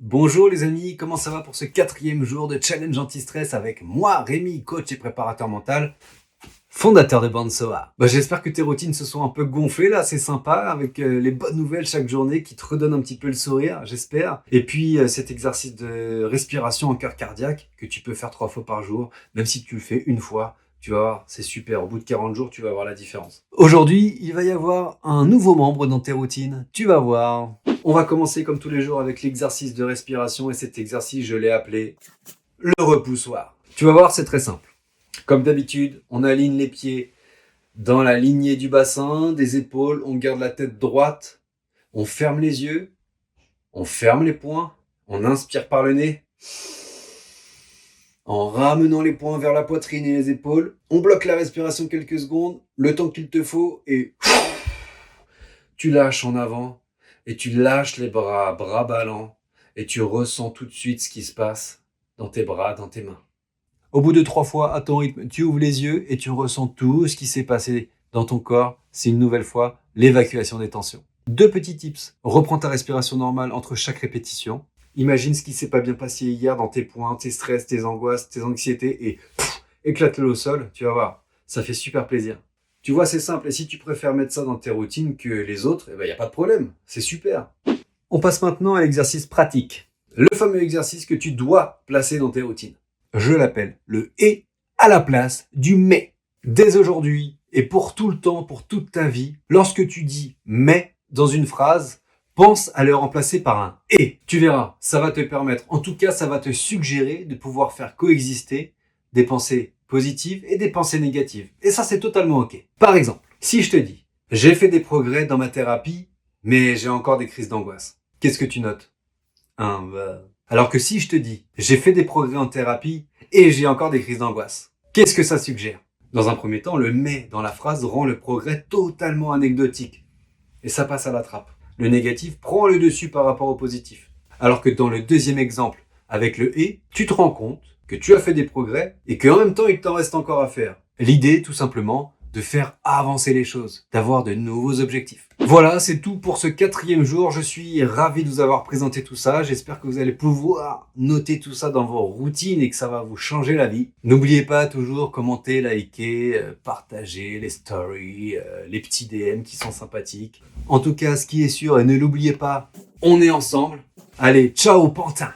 Bonjour les amis, comment ça va pour ce 4e jour de challenge anti-stress avec moi, Rémi, coach et préparateur mental, fondateur de Bansoa. J'espère que tes routines se sont un peu gonflées là, c'est sympa, avec les bonnes nouvelles chaque journée qui te redonnent un petit peu le sourire, j'espère. Et puis cet exercice de respiration en cœur cardiaque que tu peux faire 3 fois par jour, même si tu le fais une fois. Tu vas voir, c'est super. Au bout de 40 jours, tu vas voir la différence. Aujourd'hui, il va y avoir un nouveau membre dans tes routines. Tu vas voir. On va commencer comme tous les jours avec l'exercice de respiration et cet exercice, je l'ai appelé le repoussoir. Tu vas voir, c'est très simple. Comme d'habitude, on aligne les pieds dans la lignée du bassin, des épaules, on garde la tête droite, on ferme les yeux, on ferme les poings, on inspire par le nez. En ramenant les poings vers la poitrine et les épaules, on bloque la respiration quelques secondes, le temps qu'il te faut, et tu lâches en avant, et tu lâches les bras, bras ballants, et tu ressens tout de suite ce qui se passe dans tes bras, dans tes mains. Au bout de 3 fois, à ton rythme, tu ouvres les yeux et tu ressens tout ce qui s'est passé dans ton corps. C'est une nouvelle fois l'évacuation des tensions. 2 petits tips. Reprends ta respiration normale entre chaque répétition. Imagine ce qui s'est pas bien passé hier dans tes points, tes stress, tes angoisses, tes anxiétés et éclate-le au sol, tu vas voir, ça fait super plaisir. Tu vois, c'est simple et si tu préfères mettre ça dans tes routines que les autres, y a pas de problème, c'est super. On passe maintenant à l'exercice pratique. Le fameux exercice que tu dois placer dans tes routines. Je l'appelle le « et » à la place du « mais ». Dès aujourd'hui et pour tout le temps, pour toute ta vie, lorsque tu dis « mais » dans une phrase, pense à le remplacer par un « et ». Tu verras, ça va te permettre, en tout cas, ça va te suggérer de pouvoir faire coexister des pensées positives et des pensées négatives. Et ça, c'est totalement OK. Par exemple, si je te dis « j'ai fait des progrès dans ma thérapie, mais j'ai encore des crises d'angoisse », qu'est-ce que tu notes? Alors que si je te dis « j'ai fait des progrès en thérapie et j'ai encore des crises d'angoisse », qu'est-ce que ça suggère? Dans un premier temps, le « mais » dans la phrase rend le progrès totalement anecdotique. Et ça passe à la trappe. Le négatif prend le dessus par rapport au positif. Alors que dans le deuxième exemple, avec le « et », tu te rends compte que tu as fait des progrès et qu'en même temps, il t'en reste encore à faire. L'idée, tout simplement, de faire avancer les choses, d'avoir de nouveaux objectifs. Voilà, c'est tout pour ce 4e jour. Je suis ravi de vous avoir présenté tout ça. J'espère que vous allez pouvoir noter tout ça dans vos routines et que ça va vous changer la vie. N'oubliez pas toujours commenter, liker, partager les stories, les petits DM qui sont sympathiques. En tout cas, ce qui est sûr, et ne l'oubliez pas, on est ensemble. Allez, ciao Pantin!